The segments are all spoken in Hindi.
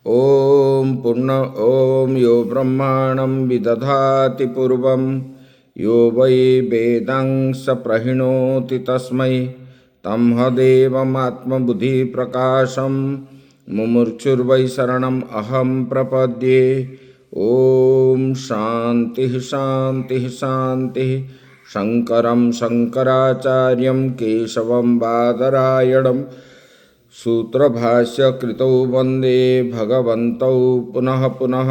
ॐ यो ब्रह्माणं विदधाति पूर्वं यो वै वेदां स प्रहिणोति तस्मै तमहदेवमात्मबुद्धिप्रकाशं मुमुक्षुर्वै शरणम् अहं प्रपद्ये। ॐ शान्तिः शान्तिः शान्तिः। शङ्करं शङ्कराचार्यं केशवं बादरायणं सूत्रभाष्यकृतौ वन्दे भगवन्तौ पुनः पुनः।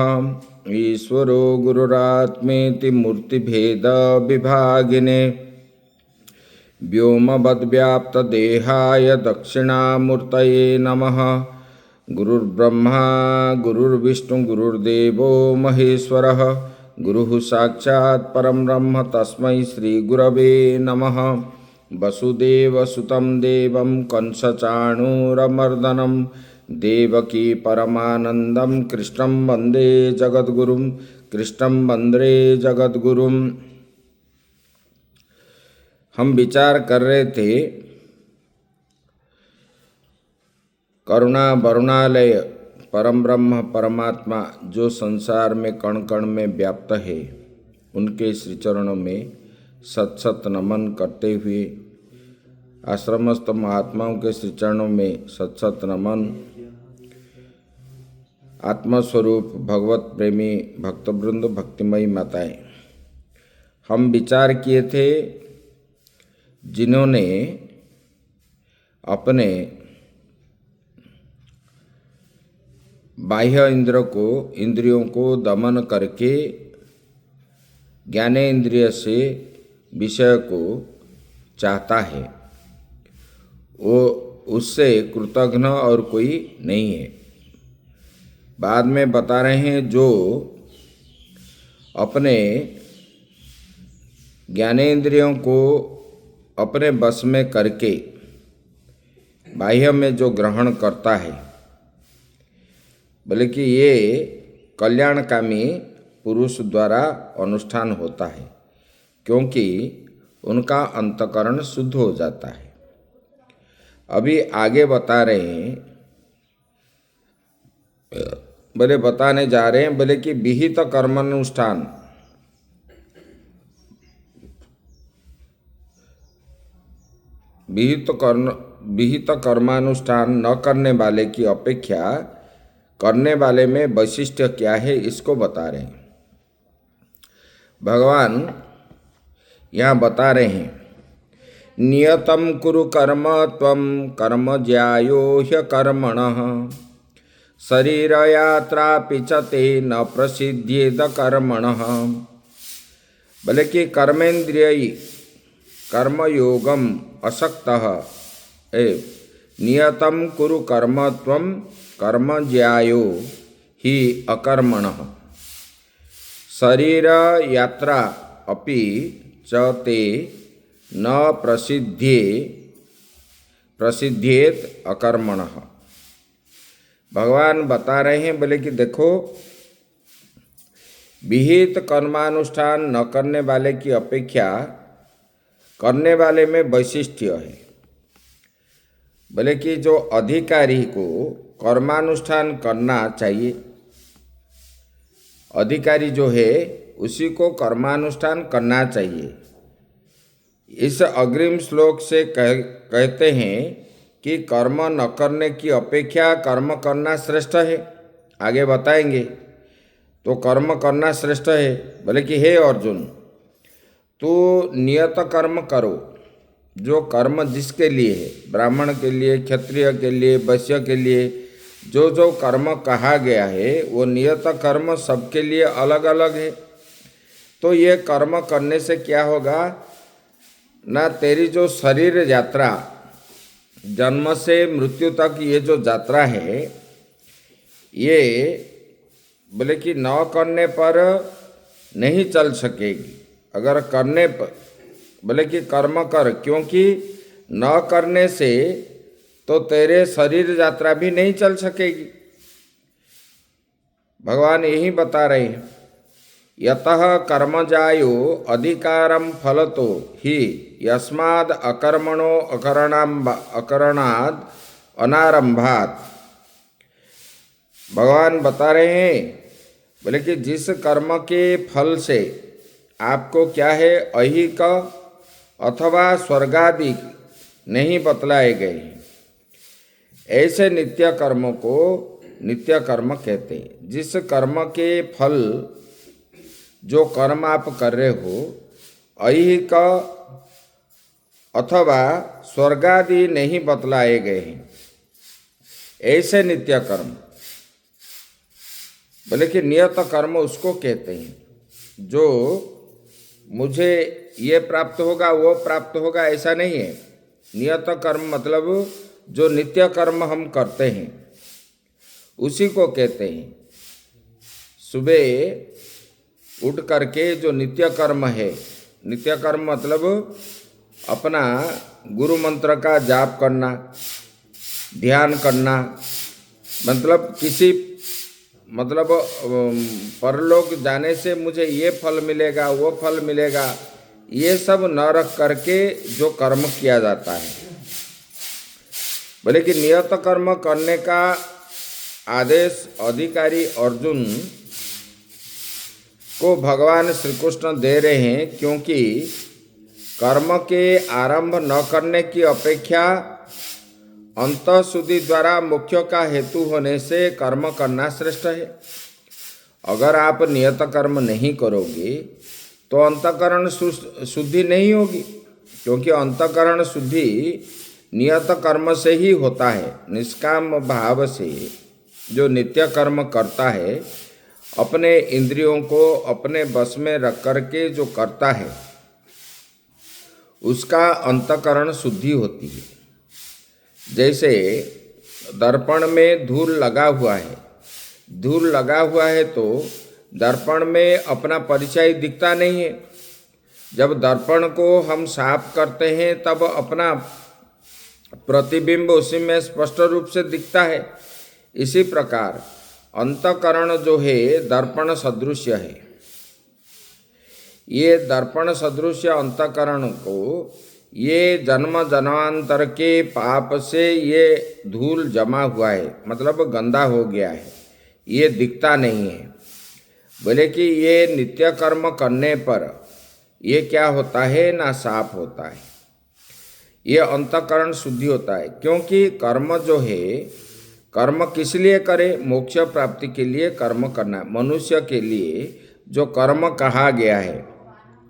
ईश्वरो गुरुरात्मेति मूर्तिभेदविभागिने व्योमवद्व्याप्तदेहाय दक्षिणामूर्तये नमः। गुरुर्ब्रह्मा गुरुर्विष्णु गुरुर्देवो महेश्वरः गुरुः साक्षात् परं ब्रह्म तस्मै श्रीगुरवे नमः। वसुदेवसुतं देवं कंसचाणूरमर्दनं देवकी परमानन्दं कृष्णं वन्दे जगद्गुरुं कृष्णं वन्दे जगद्गुरुं। हम विचार कर रहे थे करुणा वरुणालय परम ब्रह्म परमात्मा जो संसार में कण कण में व्याप्त है, उनके श्री चरणों में सत सत नमन करते हुए आश्रमस्थ महात्माओं के श्री चरणों में सत सत नमन। आत्मस्वरूप भगवत प्रेमी भक्तवृंद भक्तिमयी माताएं, हम विचार किए थे जिन्होंने अपने बाह्य इंद्रियों को दमन करके ज्ञानेंद्रिय से विषय को चाहता है, वो उससे कृतघ्न और कोई नहीं है। बाद में बता रहे हैं जो अपने ज्ञानेंद्रियों को अपने बस में करके बाह्य में जो ग्रहण करता है, बल्कि ये कल्याणकामी पुरुष द्वारा अनुष्ठान होता है, क्योंकि उनका अंतकरण शुद्ध हो जाता है। अभी आगे बता रहे हैं, बताने जा रहे हैं बोले कि विहित कर्मानुष्ठान, विहित कर्मानुष्ठान न करने वाले की अपेक्षा करने वाले में वैशिष्ट्य क्या है, इसको बता रहे हैं। भगवान यहाँ बता रहे हैं, नियतं कुरु कर्म त्वं कर्म ज्यायो ह्यकर्मणः शरीर यात्रापि च ते न प्रसिद्ध्येद कर्मणः। बोले कि कर्मेन्द्रिय कर्मयोगम असक्तः नियतं कुरु कर्म त्वं कर्म ज्यायो हि अकर्मणः शरीर यात्रा अपि च ते न प्रसिद्धेत अकर्मणः। भगवान बता रहे हैं बोले कि देखो, विहित कर्मानुष्ठान न करने वाले की अपेक्षा करने वाले में वैशिष्ट्य है। बोले कि जो अधिकारी को कर्मानुष्ठान करना चाहिए, अधिकारी जो है उसी को कर्मानुष्ठान करना चाहिए। इस अग्रिम श्लोक से कहते हैं कि कर्म न करने की अपेक्षा कर्म करना श्रेष्ठ है। आगे बताएंगे तो कर्म करना श्रेष्ठ है। बोले कि हे अर्जुन, तो नियत कर्म करो, जो कर्म जिसके लिए है, ब्राह्मण के लिए, क्षत्रिय के लिए, वैश्य के लिए, जो जो कर्म कहा गया है वो नियत कर्म सबके लिए अलग अलग है। तो ये कर्म करने से क्या होगा ना, तेरी जो शरीर यात्रा जन्म से मृत्यु तक ये जो यात्रा है, ये बोले कि न करने पर नहीं चल सकेगी। अगर करने पर बोले कि कर्म कर, क्योंकि न करने से तो तेरे शरीर यात्रा भी नहीं चल सकेगी। भगवान यही बता रहे हैं, यतः कर्मजायो अधिकारं फलतो हि यस्माद् अकर्मणो अकरणाद अनारंभात्। भगवान बता रहे हैं, बोले कि जिस कर्म के फल से आपको क्या है ऐहिक अथवा स्वर्गादि नहीं बतलाए गए हैं, ऐसे नित्य कर्मों को नित्य कर्म कहते हैं। जिस कर्म के फल जो कर्म आप कर रहे हो ऐहिक अथवा स्वर्गादि नहीं बतलाए गए हैं, ऐसे नित्य कर्म, बोले कि नियत कर्म उसको कहते हैं जो मुझे ये प्राप्त होगा वो प्राप्त होगा ऐसा नहीं है। नियत कर्म मतलब जो नित्य कर्म हम करते हैं उसी को कहते हैं। सुबह उठ करके जो नित्य कर्म है, नित्य कर्म मतलब अपना गुरु मंत्र का जाप करना, ध्यान करना, मतलब किसी परलोक जाने से मुझे ये फल मिलेगा वो फल मिलेगा, ये सब न रख करके जो कर्म किया जाता है। बोले कि नियत कर्म करने का आदेश अधिकारी अर्जुन को भगवान श्री कृष्ण दे रहे हैं, क्योंकि कर्म के आरंभ न करने की अपेक्षा अंतःशुद्धि द्वारा मोक्ष का हेतु होने से कर्म करना श्रेष्ठ है। अगर आप नियत कर्म नहीं करोगे तो अंतःकरण शुद्धि नहीं होगी, क्योंकि अंतःकरण शुद्धि नियत कर्म से ही होता है। निष्काम भाव से जो नित्य कर्म करता है, अपने इंद्रियों को अपने बस में रख करके जो करता है, उसका अंतःकरण शुद्धि होती है। जैसे दर्पण में धूल लगा हुआ है, धूल लगा हुआ है तो दर्पण में अपना परिचय दिखता नहीं है। जब दर्पण को हम साफ करते हैं तब अपना प्रतिबिंब उसी में स्पष्ट रूप से दिखता है। इसी प्रकार अंतःकरण जो है दर्पण सदृश है। ये दर्पण सदृश अंतःकरण को ये जन्म जन्मांतर के पाप से ये धूल जमा हुआ है, मतलब गंदा हो गया है, ये दिखता नहीं है। बोले कि ये नित्य कर्म करने पर ये क्या होता है ना, साफ होता है, ये अंतःकरण शुद्धि होता है। क्योंकि कर्म जो है, कर्म किस लिए करे? मोक्ष प्राप्ति के लिए कर्म करना। मनुष्य के लिए जो कर्म कहा गया है,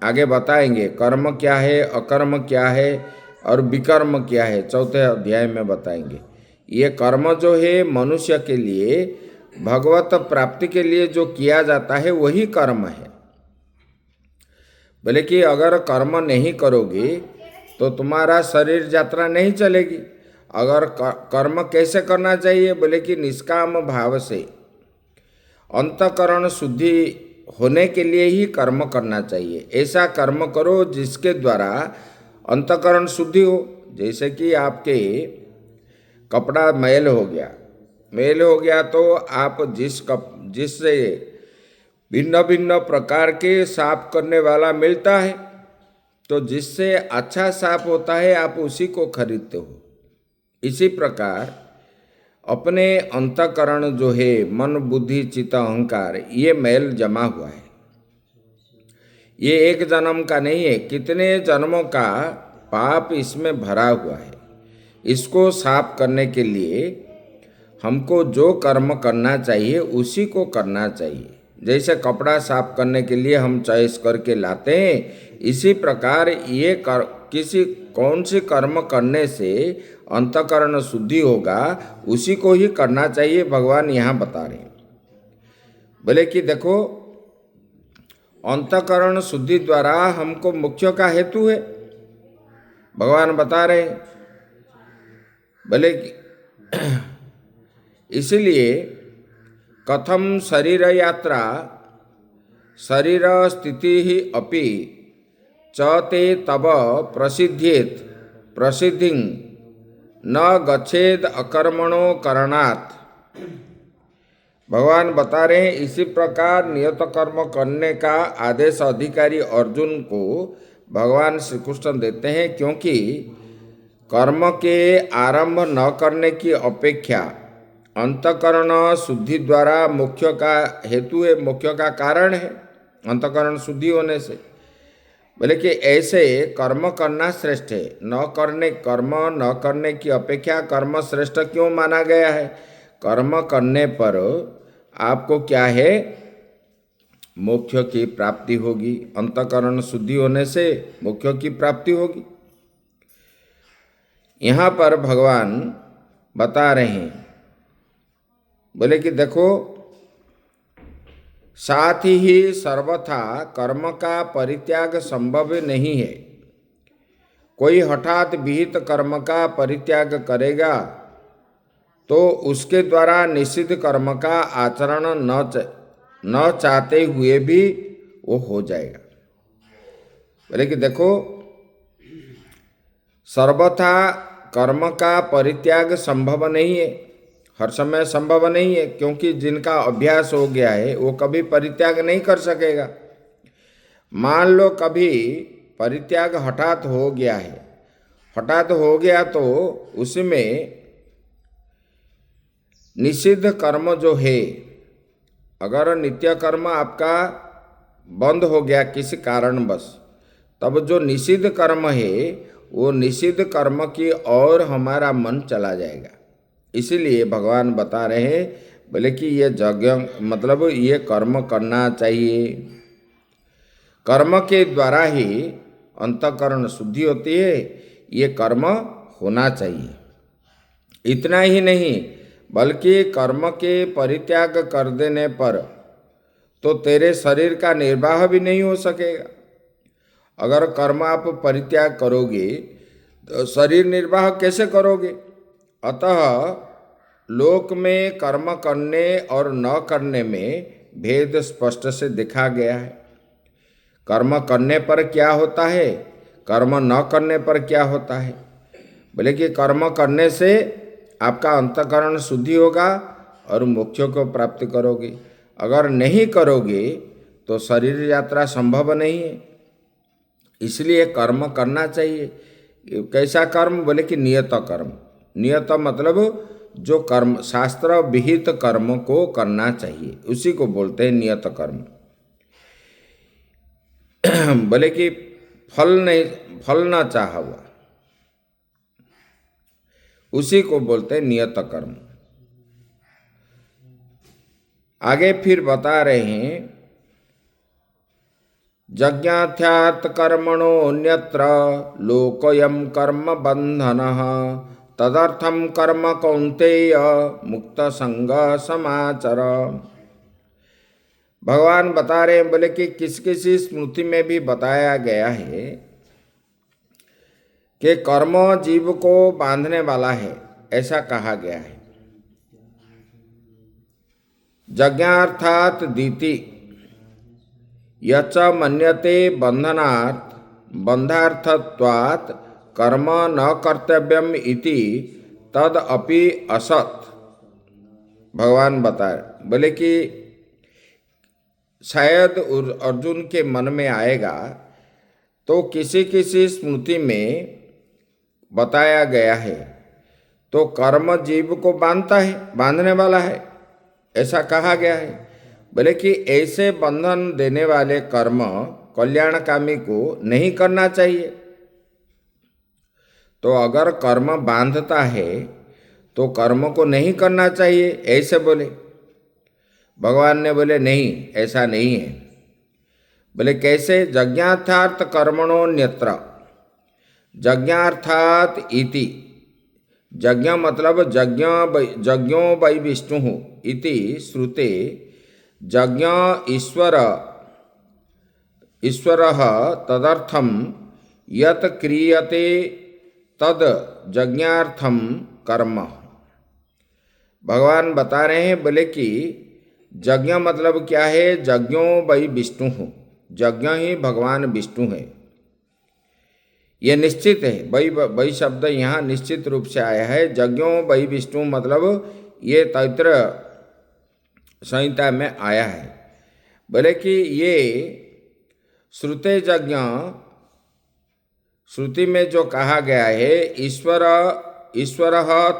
आगे बताएंगे कर्म क्या है, अकर्म क्या है और विकर्म क्या है, चौथे अध्याय में बताएंगे। ये कर्म जो है मनुष्य के लिए भगवत प्राप्ति के लिए जो किया जाता है वही कर्म है। बोले कि अगर कर्म नहीं करोगे तो तुम्हारा शरीर यात्रा नहीं चलेगी। अगर कर्म कैसे करना चाहिए? बोले कि निष्काम भाव से अंतःकरण शुद्धि होने के लिए ही कर्म करना चाहिए। ऐसा कर्म करो जिसके द्वारा अंतःकरण शुद्धि हो। जैसे कि आपके कपड़ा मैल हो गया तो आप जिससे भिन्न भिन्न प्रकार के साफ करने वाला मिलता है, तो जिससे अच्छा साफ होता है आप उसी को खरीदते हो। इसी प्रकार अपने अंतःकरण जो है, मन बुद्धि चित्त अहंकार, ये मैल जमा हुआ है। ये एक जन्म का नहीं है, कितने जन्मों का पाप इसमें भरा हुआ है। इसको साफ करने के लिए हमको जो कर्म करना चाहिए उसी को करना चाहिए। जैसे कपड़ा साफ करने के लिए हम चॉइस करके लाते हैं, इसी प्रकार ये किसी कौन सी कर्म करने से अंतःकरण शुद्धि होगा उसी को ही करना चाहिए, भगवान यहाँ बता रहे हैं। बोले कि देखो, अंतःकरण शुद्धि द्वारा हमको मोक्ष का हेतु है, भगवान बता रहे हैं। बोले कि इसलिए कथम शरीर यात्रा शरीर स्थिति ही अपि चते तब प्रसिद्ध्येत प्रसिद्धिं न गच्छेद अकर्मणो करणात्। भगवान बता रहे हैं, इसी प्रकार नियत कर्म करने का आदेश अधिकारी अर्जुन को भगवान श्री कृष्ण देते हैं, क्योंकि कर्म के आरंभ न करने की अपेक्षा अंतकरण शुद्धि द्वारा मोक्ष का हेतु है, मोक्ष का कारण है अंतकरण शुद्धि होने से। बोले कि ऐसे कर्म करना श्रेष्ठ है, कर्म न करने की अपेक्षा कर्म श्रेष्ठ क्यों माना गया है? कर्म करने पर आपको क्या है? मोक्ष की प्राप्ति होगी। अंतकरण शुद्धि होने से मोक्ष की प्राप्ति होगी। यहाँ पर भगवान बता रहे हैं, बोले कि देखो, साथ ही सर्वथा कर्म का परित्याग संभव नहीं है। कोई हठात विहित कर्म का परित्याग करेगा तो उसके द्वारा निषिद्ध कर्म का आचरण न चाहते हुए भी वो हो जाएगा। बोले कि देखो, सर्वथा कर्म का परित्याग संभव नहीं है, हर समय संभव नहीं है, क्योंकि जिनका अभ्यास हो गया है वो कभी परित्याग नहीं कर सकेगा। मान लो कभी परित्याग हठात हो गया है, हठात हो गया तो उसमें निषिद्ध कर्म जो है, अगर नित्य कर्म आपका बंद हो गया किसी कारणवश, तब जो निषिद्ध कर्म है वो निषिद्ध कर्म की ओर हमारा मन चला जाएगा। इसीलिए भगवान बता रहे हैं, बोले कि ये यज्ञ मतलब ये कर्म करना चाहिए। कर्म के द्वारा ही अंतःकरण शुद्धि होती है, ये कर्म होना चाहिए। इतना ही नहीं, बल्कि कर्म के परित्याग कर देने पर तो तेरे शरीर का निर्वाह भी नहीं हो सकेगा। अगर कर्म आप परित्याग करोगे तो शरीर निर्वाह कैसे करोगे? अतः लोक में कर्म करने और न करने में भेद स्पष्ट से दिखा गया है। कर्म करने पर क्या होता है, कर्म न करने पर क्या होता है? बोले कि कर्म करने से आपका अंतःकरण शुद्धि होगा और मोक्ष को प्राप्त करोगे। अगर नहीं करोगे तो शरीर यात्रा संभव नहीं है। इसलिए कर्म करना चाहिए। कैसा कर्म? बोले कि नियत कर्म। नियत मतलब जो कर्म शास्त्र विहित कर्म को करना चाहिए, उसी को बोलते हैं नियत कर्म। बोले कि फल न चाहा हुआ, उसी को बोलते हैं नियत कर्म। आगे फिर बता रहे हैं, यज्ञार्थ्यात् कर्मणोऽन्यत्र लोकोऽयं कर्म बन्धनः तदर्थं कर्म कौन्तेय मुक्त संग समाचर। भगवान बता रहे हैं, बोले कि किसी स्मृति में भी बताया गया है कि कर्म जीव को बांधने वाला है, ऐसा कहा गया है। यज्ञार्थात् दीति यच मन्यते बंधनात् बंधार्थत्वात् कर्म न कर्तव्यम इति तद अपि असत्। भगवान बताए, बोले कि शायद अर्जुन के मन में आएगा तो किसी स्मृति में बताया गया है तो कर्म जीव को बांधता है, बांधने वाला है, ऐसा कहा गया है। बोले कि ऐसे बंधन देने वाले कर्म कल्याणकामी को नहीं करना चाहिए। तो अगर कर्म बांधता है तो कर्म को नहीं करना चाहिए, ऐसे बोले। भगवान ने बोले नहीं, ऐसा नहीं है। बोले कैसे? यज्ञार्थात् कर्मणोऽन्यत्र, यज्ञार्थात् इति, यज्ञ मतलब यज्ञो वै विष्णु इति श्रुते, यज्ञ ईश्वरः तदर्थं यत् क्रियते तद यज्ञार्थम कर्म। भगवान बता रहे हैं, बोले कि यज्ञ मतलब क्या है? यज्ञो वै विष्णु, यज्ञ ही भगवान विष्णु है। ये निश्चित है, वही शब्द यहाँ निश्चित रूप से आया है। यज्ञो वै विष्णु मतलब ये तैत्र संहिता में आया है। बोले कि ये श्रुते यज्ञ, श्रुति में जो कहा गया है, ईश्वर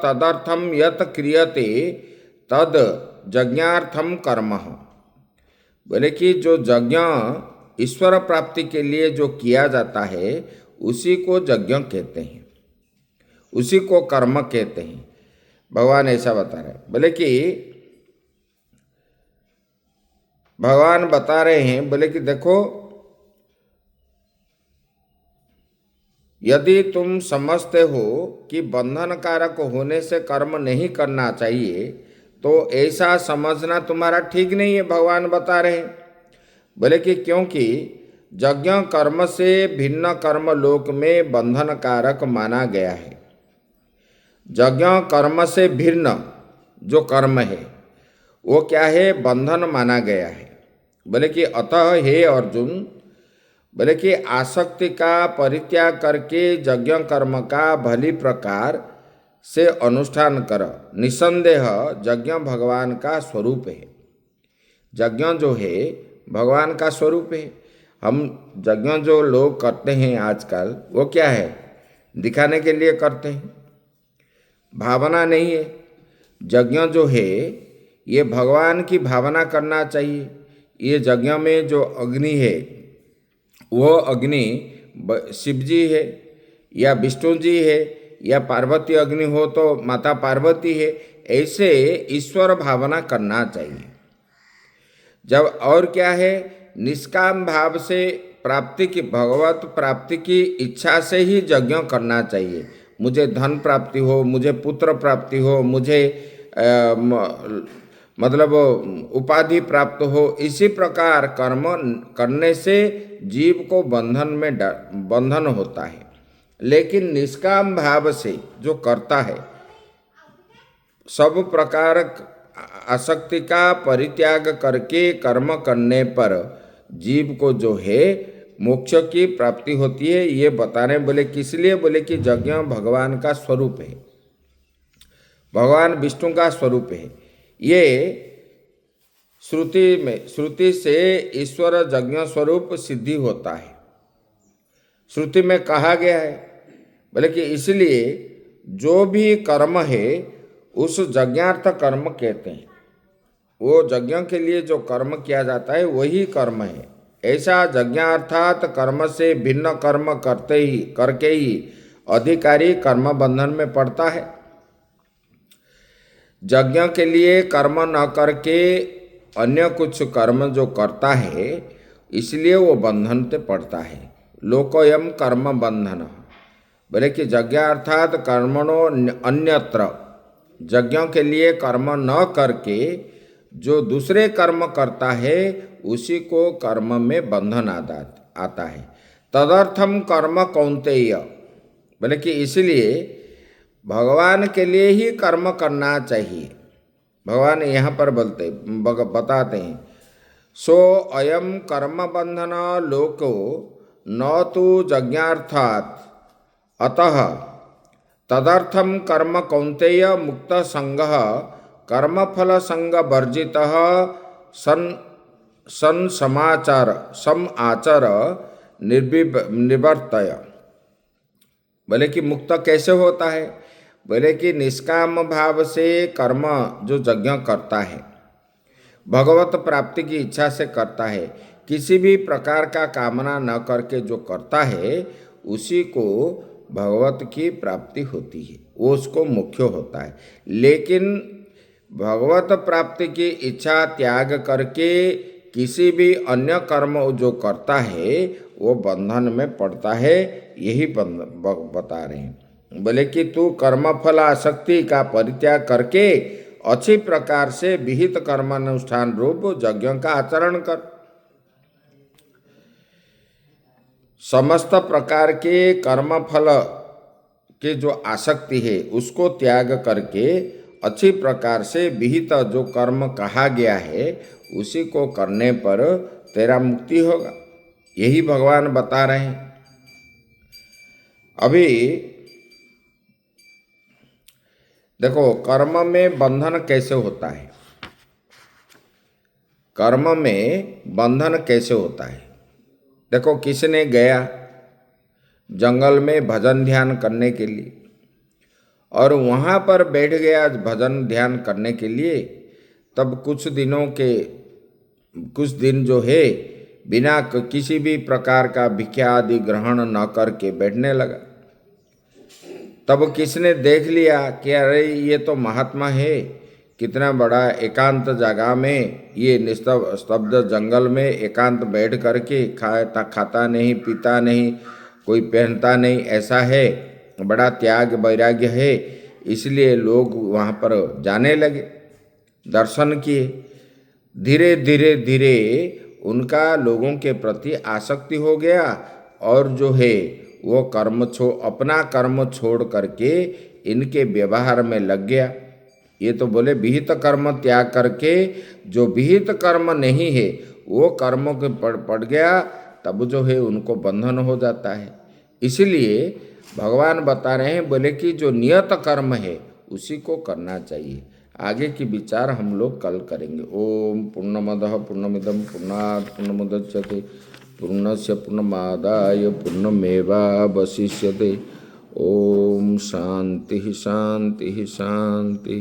तदर्थम यत् क्रियते तद यज्ञार्थम कर्म। बोले कि जो यज्ञ ईश्वर प्राप्ति के लिए जो किया जाता है उसी को यज्ञ कहते हैं, उसी को कर्म कहते हैं। भगवान ऐसा बता रहे हैं। बोले कि भगवान बता रहे हैं, बोले कि देखो, यदि तुम समझते हो कि बंधन कारक होने से कर्म नहीं करना चाहिए तो ऐसा समझना तुम्हारा ठीक नहीं है। भगवान बता रहे हैं, बोले कि क्योंकि यज्ञ कर्म से भिन्न कर्म लोक में बंधन कारक माना गया है। यज्ञ कर्म से भिन्न जो कर्म है वो क्या है, बंधन माना गया है। बोले कि अतः हे अर्जुन, बोले कि आसक्ति का परित्याग करके यज्ञ कर्म का भली प्रकार से अनुष्ठान कर। निसंदेह यज्ञ भगवान का स्वरूप है। यज्ञ जो है भगवान का स्वरूप है। हम यज्ञ जो लोग करते हैं आजकल वो क्या है, दिखाने के लिए करते हैं, भावना नहीं है। यज्ञ जो है ये भगवान की भावना करना चाहिए। ये यज्ञ में जो अग्नि है वो अग्नि शिव जी है या विष्णु जी है या पार्वती अग्नि हो तो माता पार्वती है, ऐसे ईश्वर भावना करना चाहिए। जब और क्या है, निष्काम भाव से प्राप्ति की, भगवत प्राप्ति की इच्छा से ही यज्ञ करना चाहिए। मुझे धन प्राप्ति हो, मुझे पुत्र प्राप्ति हो, मुझे मतलब उपाधि प्राप्त हो, इसी प्रकार कर्म करने से जीव को बंधन होता है। लेकिन निष्काम भाव से जो करता है, सब प्रकार आसक्ति का परित्याग करके कर्म करने पर जीव को जो है मोक्ष की प्राप्ति होती है। ये बताने बोले किस लिए, बोले कि यज्ञ भगवान का स्वरूप है, भगवान विष्णु का स्वरूप है। ये श्रुति से ईश्वर यज्ञ स्वरूप सिद्धि होता है, श्रुति में कहा गया है। बोले कि इसलिए जो भी कर्म है उस यज्ञार्थ कर्म कहते हैं। वो यज्ञ के लिए जो कर्म किया जाता है वही कर्म है। ऐसा यज्ञ अर्थात कर्म से भिन्न कर्म करके ही अधिकारी कर्म बंधन में पड़ता है। यज्ञ के लिए कर्म न करके अन्य कुछ कर्म जो करता है इसलिए वो बंधन से पड़ता है। लोकोयम कर्म बंधन। बोले कि यज्ञ अर्थात कर्मणो अन्यत्र, यज्ञ के लिए कर्म न करके जो दूसरे कर्म करता है उसी को कर्म में बंधन आता है। तदर्थम कर्म कौन्तेय। बोले कि इसलिए भगवान के लिए ही कर्म करना चाहिए। भगवान यहाँ पर बताते हैं, सो अयम कर्म बंधन लोको न तो यज्ञार्थात् अतः तदर्थम कर्म कौन्तेय मुक्त संगः कर्मफल संग वर्जित सन सम आचर निवर्तय। बोले कि मुक्त कैसे होता है, बोले कि निष्काम भाव से कर्म जो यज्ञ करता है, भगवत प्राप्ति की इच्छा से करता है, किसी भी प्रकार का कामना न करके जो करता है उसी को भगवत की प्राप्ति होती है, वो उसको मुख्य होता है। लेकिन भगवत प्राप्ति की इच्छा त्याग करके किसी भी अन्य कर्म जो करता है वो बंधन में पड़ता है। यही बता रहे हैं। बोले कि तू कर्मफल आसक्ति का परित्याग करके अच्छी प्रकार से विहित कर्मानुष्ठान रूप यज्ञ का आचरण कर। समस्त प्रकार के कर्मफल के जो आसक्ति है उसको त्याग करके अच्छी प्रकार से विहित जो कर्म कहा गया है उसी को करने पर तेरा मुक्ति होगा। यही भगवान बता रहे हैं। अभी देखो कर्म में बंधन कैसे होता है, कर्म में बंधन कैसे होता है। देखो किसी ने गया जंगल में भजन ध्यान करने के लिए और वहाँ पर बैठ गया भजन ध्यान करने के लिए, तब कुछ दिन जो है बिना किसी भी प्रकार का भिक्षा आदि ग्रहण न करके बैठने लगा। तब किसने देख लिया कि अरे ये तो महात्मा है, कितना बड़ा एकांत जगह में, ये स्तब्ध जंगल में एकांत बैठ करके खाता नहीं, पीता नहीं, कोई पहनता नहीं, ऐसा है, बड़ा त्याग वैराग्य है। इसलिए लोग वहाँ पर जाने लगे, दर्शन किए। धीरे धीरे धीरे उनका लोगों के प्रति आसक्ति हो गया और जो है वो अपना कर्म छोड़ करके इनके व्यवहार में लग गया। ये तो बोले विहित कर्म त्याग करके जो विहित कर्म नहीं है वो कर्मों के पड़ गया, तब जो है उनको बंधन हो जाता है। इसलिए भगवान बता रहे हैं, बोले कि जो नियत कर्म है उसी को करना चाहिए। आगे की विचार हम लोग कल करेंगे। ओम पूर्णमदः पूर्णमिदं पूर्णात् पूर्णमुदच्यते पूर्णस्य पूर्णमादाय पूर्णमेवावशिष्यते। ओम शांति शांति शांति।